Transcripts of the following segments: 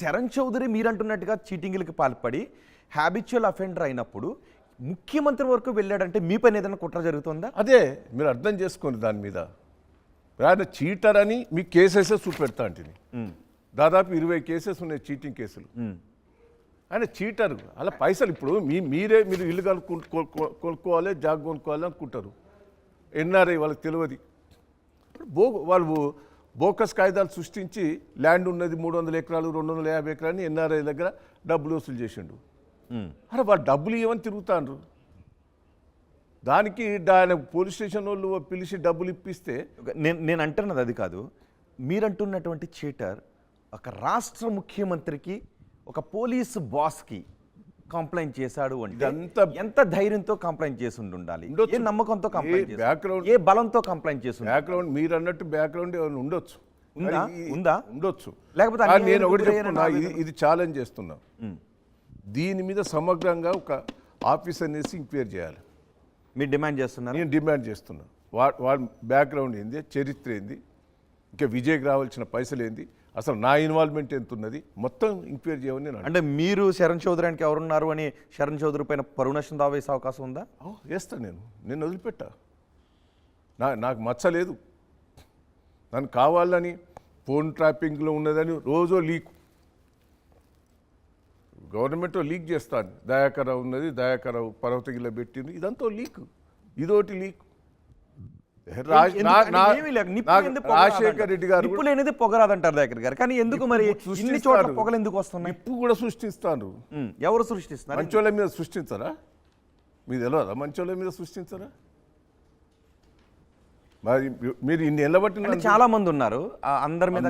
శరణ్ చౌదరి మీరంటున్నట్టుగా చీటింగ్లకి పాల్పడి habitual offender అయినప్పుడు ముఖ్యమంత్రి వరకు వెళ్ళాడంటే మీ పైన ఏదైనా కుట్ర జరుగుతుందా? అదే మీరు అర్థం చేసుకోండి. దాని మీద ఆయన చీటర్ అని మీ కేసెస్ చూపెడతా అంటే దాదాపు 20 కేసెస్ ఉన్నాయి, చీటింగ్ కేసులు. ఆయన చీటర్. అలా పైసలు ఇప్పుడు మీరు ఇల్లు కొనుక్కోవాలి, జాగ్ కొనుక్కోవాలి అనుకుంటారు. ఎన్ఆర్ఐ వాళ్ళకి తెలియదు. వాళ్ళు బోకస్ కాయిదాలు సృష్టించి ల్యాండ్ ఉన్నది 300 ఎకరాలు 250 ఎకరాలని ఎన్ఆర్ఐ దగ్గర డబ్బులు వసూలు చేసిండు. అరే వాళ్ళు డబ్బులు ఇవ్వని తిరుగుతాండ్రు. దానికి ఆయన పోలీస్ స్టేషన్ వాళ్ళు పిలిచి డబ్బులు ఇప్పిస్తే నేను అంటున్నది అది కాదు. మీరంటున్నటువంటి చీటర్ ఒక రాష్ట్ర ముఖ్యమంత్రికి ఒక పోలీసు బాస్కి కంప్లైంట్ చేశాడు అంటే ఎంత ధైర్యంతో కంప్లైంట్ చేసి ఉండాలి, ఏ నమ్మకంతో కంప్లైంట్, ఏ బలంతో కంప్లైంట్ చేసి. బ్యాక్గ్రౌండ్ మీరు అన్నట్టు బ్యాక్గ్రౌండ్ ఏమైనా ఉండొచ్చు, ఉండొచ్చు. లేకపోతే నేను ఒకటి చెప్తున్నా, ఇది ఛాలెంజ్ చేస్తున్నా. దీని మీద సమగ్రంగా ఒక ఆఫీసర్ వేసి ఎంక్వైరీ చేయాలి. మీరు డిమాండ్ చేస్తున్నారు? నేను డిమాండ్ చేస్తున్నా. వాళ్ళ బ్యాక్గ్రౌండ్ ఏంది, చరిత్ర ఏంది, ఇంకా విజయ్కి రావాల్సిన పైసలు ఏంది, అసలు నా ఇన్వాల్వ్మెంట్ ఎంత ఉన్నది, మొత్తం ఎంక్వైరీ చేయమని నేను. అంటే మీరు శరణ్ చౌదరికి ఎవరున్నారు అని శరణ్ చౌదరి పైన పరువు నష్టం దావా వేసే అవకాశం ఉందా? వేస్తాను. నేను వదిలిపెట్టా. నాకు మచ్చలేదు. నన్ను కావాలని ఫోన్ ట్రాపింగ్లో ఉన్నదని రోజు లీక్, గవర్నమెంట్లో లీక్ చేస్తాను. దయాకరావు ఉన్నది, దయాకరావు పర్వతగిలో పెట్టింది, ఇదంతా లీక్. ఇదోటి లీక్. రాజశేఖర్ రెడ్డి గారు పొగరాదంటారు దయాకర్ గారు, కానీ ఎందుకు మరి ఇన్ని చోట్ల పొగలు ఎందుకు వస్తున్నాయి? ఇప్పుడు కూడా సృష్టిస్తాను. ఎవరు సృష్టిస్తారు? మంచోళ్ళ మీద సృష్టించరా? మీకు తెలియదా? మంచోళ్ళ మీద సృష్టించరా? మరి మీరు ఇన్ని ఎల్లబట్టి చాలా మంది ఉన్నారు, అందరి మీద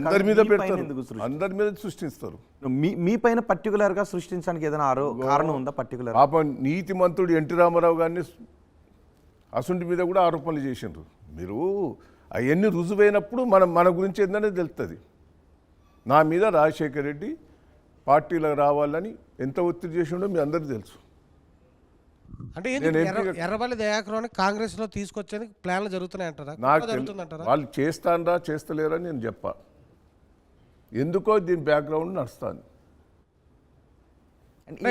అందరి మీద సృష్టిస్తారు. మీ పైన పర్టికులర్ గా సృష్టించడానికి ఏదైనా కారణం ఉందా? పర్టికులర్ పాపం నీతిమంతుడు ఎన్టీ రామారావు గారిని అసుంటి మీద కూడా ఆరోపణలు చేసిండ్రు. మీరు అవన్నీ రుజువైనప్పుడు మన గురించి ఏంటనే తెలుస్తుంది. నా మీద రాజశేఖర్ రెడ్డి పార్టీలో రావాలని ఎంత ఒత్తిడి చేసిండో మీ అందరికీ తెలుసు. అంటే ఎర్రబల్లి దయాకరావుని కాంగ్రెస్ లో తీసుకొచ్చేందుకు ప్లాన్లు జరుగుతున్నాయంటారా? వాళ్ళు చేస్తానరా చేస్తలేరని నేను చెప్పా. ఎందుకో దీని బ్యాక్గ్రౌండ్ నడుస్తాను.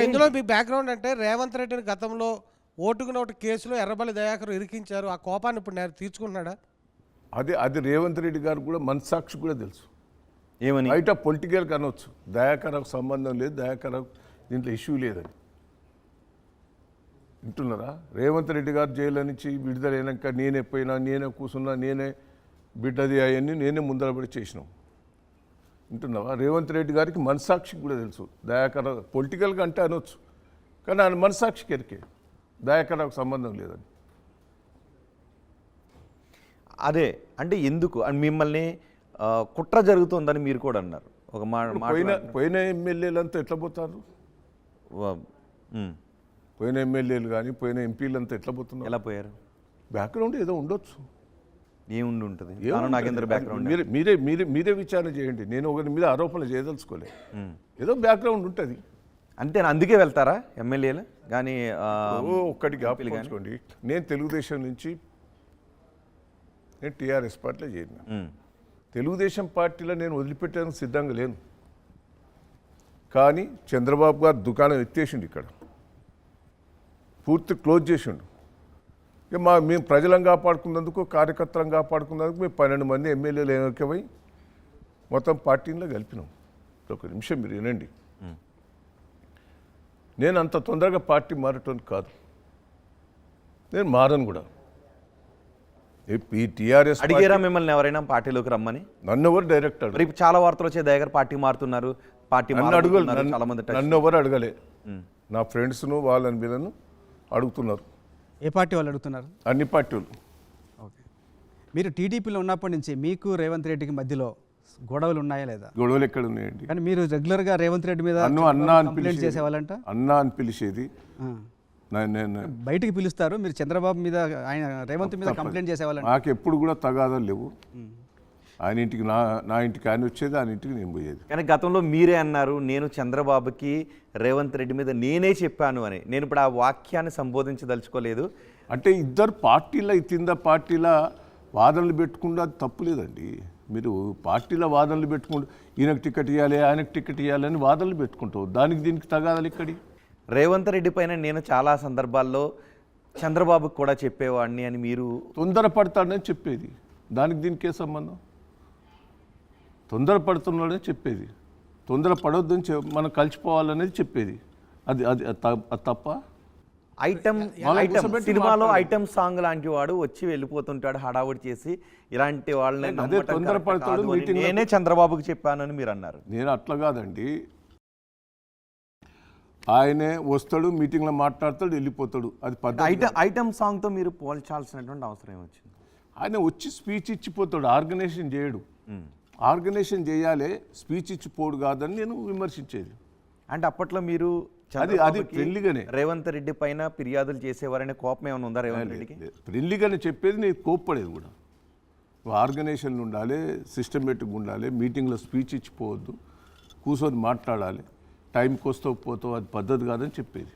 ఇందులో మీ బ్యాక్గ్రౌండ్ అంటే రేవంత్ రెడ్డిని గతంలో ఓటుకు నోటు కేసులో ఎర్రబల్లి దయాకర్ ఇరికించారు. ఆ కోపాన్ని ఇప్పుడు నేను తీర్చుకున్నాడా? అది రేవంత్ రెడ్డి గారు కూడా మనసాక్షి కూడా తెలుసు. ఏమని? బయట పొలిటికల్ కనవచ్చు, దయాకరావు సంబంధం లేదు, దయాకరావు దీంట్లో ఇష్యూ లేదని వింటున్నారా? రేవంత్ రెడ్డి గారు జైలు నుంచి విడుదలైనాక నేనే పోయినా, నేనే కూర్చున్నా, నేనే బిడ్డది అవన్నీ నేనే ముందరబడి చేసినాం. వింటున్నావా? రేవంత్ రెడ్డి గారికి మనసాక్షికి కూడా తెలుసు. దయాకరావు పొలిటికల్గా అంటే అనొచ్చు, కానీ ఆయన మనసాక్షికి ఎరికే దయాకరావుకు సంబంధం లేదని. అదే అంటే ఎందుకు మిమ్మల్ని కుట్ర జరుగుతుందని మీరు కూడా అన్నారు. ఒక పోయిన ఎమ్మెల్యేలంతా ఎట్లా పోతారు? పోయిన ఎమ్మెల్యేలు కానీ పోయిన ఎంపీలంతా ఎట్లా పోతున్నారు? ఎలా పోయారు? బ్యాక్గ్రౌండ్ ఏదో ఉండొచ్చు. ఏముండి ఉంటుంది? నాగేంద్ర బ్యాక్గ్రౌండ్ మీరే విచారణ చేయండి. నేను ఒకరి మీద ఆరోపణలు చేయదలుచుకోలే. ఏదో బ్యాక్గ్రౌండ్ ఉంటుంది అంతే. అందుకే వెళ్తారా ఎమ్మెల్యేలు? కానీ ఒక్కటి జ్ఞాపకం, నేను తెలుగుదేశం నుంచి నేను టీఆర్ఎస్ పార్టీలో చేరిన. తెలుగుదేశం పార్టీలో నేను వదిలిపెట్టడానికి సిద్ధంగా లేను. కానీ చంద్రబాబు గారు దుకాణం ఎత్తేసిండు, ఇక్కడ పూర్తి క్లోజ్ చేసిండు. ఇక మేము ప్రజలను కాపాడుకున్నందుకు, కార్యకర్తలను కాపాడుకున్నందుకు మేము 12 మంది ఎమ్మెల్యేలు ఏకమై మొత్తం పార్టీలో కలిపినాం. ఒక నిమిషం మీరు వినండి. నేను అంత తొందరగా పార్టీ మారటానికి కాదు, నేను మారను కూడా. ఈ టీఆర్ఎస్ అడిగారా మిమ్మల్ని ఎవరైనా పార్టీలోకి రమ్మని? నన్ను ఎవరు డైరెక్ట్ అడిగారు? చాలా వార్తలు వచ్చే దగ్గర పార్టీ మారుతున్నారు, పార్టీ నన్ను ఎవరు అడగలే. నా ఫ్రెండ్స్ను వాళ్ళని వీళ్ళను అడుగుతున్నారు. ఏ పార్టీ వాళ్ళు అడుగుతున్నారు? అన్ని పార్టీలు. ఓకే. మీరు టీడీపీలో ఉన్నప్పటి నుంచి మీకు రేవంత్ రెడ్డికి మధ్యలో గొడవలు ఉన్నాయా లేదా? గొడవలు ఎక్కడ ఉన్నాయండి? కానీ మీరు రెగ్యులర్గా రేవంత్ రెడ్డి మీద కంప్లైంట్ చేసేవాళ్ళంట. అన్నా అని పిలిచేది, బయటికి పిలుస్తారు. మీరు చంద్రబాబు మీద, ఆయన రేవంత్ మీద కంప్లైంట్ చేసేవాళ్ళంట. నాకు ఎప్పుడు కూడా తగాదాలు లేవు. ఆయన ఇంటికి నా ఇంటికి ఆయన వచ్చేది, ఆయన ఇంటికి నేను పోయేది. కానీ గతంలో మీరే అన్నారు, నేను చంద్రబాబుకి రేవంత్ రెడ్డి మీద నేనే చెప్పాను అని. నేను ఇప్పుడు ఆ వాక్యాన్ని సంబోధించదలుచుకోలేదు. అంటే ఇద్దరు పార్టీల పార్టీల వాదనలు పెట్టుకుంటే అది తప్పు లేదండి. మీరు పార్టీల వాదనలు పెట్టుకుంటూ ఈయనకు టికెట్ ఇవ్వాలి ఆయనకు టికెట్ ఇవ్వాలని వాదనలు పెట్టుకుంటావు, దానికి దీనికి తగాదాలు ఇక్కడి. రేవంత్ రెడ్డి పైన నేను చాలా సందర్భాల్లో చంద్రబాబుకు కూడా చెప్పేవాడిని అని మీరు తొందరపడతాడని చెప్పేది, దానికి దీనికే సంబంధం? తొందరపడుతున్నాడని చెప్పేది, తొందరపడొద్దని మనం కలిసిపోవాలనేది చెప్పేది, అది అది అది తప్ప? ఐటమ్ సినిమాలో ఐటమ్ సాంగ్ లాంటి వాడు వచ్చి వెళ్ళిపోతుంటాడు హడావుడి చేసి, ఇలాంటి వాళ్ళని అదే నమ్మటం తొందరపడతాడు, కరెక్ట్ కాదు అని మీటింగ్లో- నేనే చంద్రబాబుకి చెప్పానని మీరు అన్నారు. నేను అట్లా కాదండి, ఆయనే వస్తాడు మీటింగ్లో మాట్లాడతాడు వెళ్ళిపోతాడు, అది పద్ధతి. ఐటమ్ సాంగ్ తో మీరు పోల్చాల్సినటువంటి అవసరం ఏమొచ్చింది? ఆయన వచ్చి స్పీచ్ ఇచ్చిపోతాడు, ఆర్గనైజేషన్ చేయడు. ఆర్గనైజేషన్ చేయాలి, స్పీచ్ ఇచ్చిపోడు కాదని నేను విమర్శించేది. అంటే అప్పట్లో మీరు అది చంద్రబాబుకి ఫ్రెండ్లీగానే. రేవంత్ రెడ్డి పైన ఫిర్యాదులు చేసేవారనే కోపం ఏమైనా ఉందా రేవంత్ రెడ్డికి? ఫ్రెండ్లీగానే చెప్పేది, నేను కోప్పడేది కూడా. ఆర్గనైజేషన్లు ఉండాలి, సిస్టమేటిక్గా ఉండాలి, మీటింగ్లో స్పీచ్ ఇచ్చిపోవద్దు, కూర్చొని మాట్లాడాలి, టైంకి వస్తావు పోతావు, అది పద్ధతి కాదని చెప్పేది.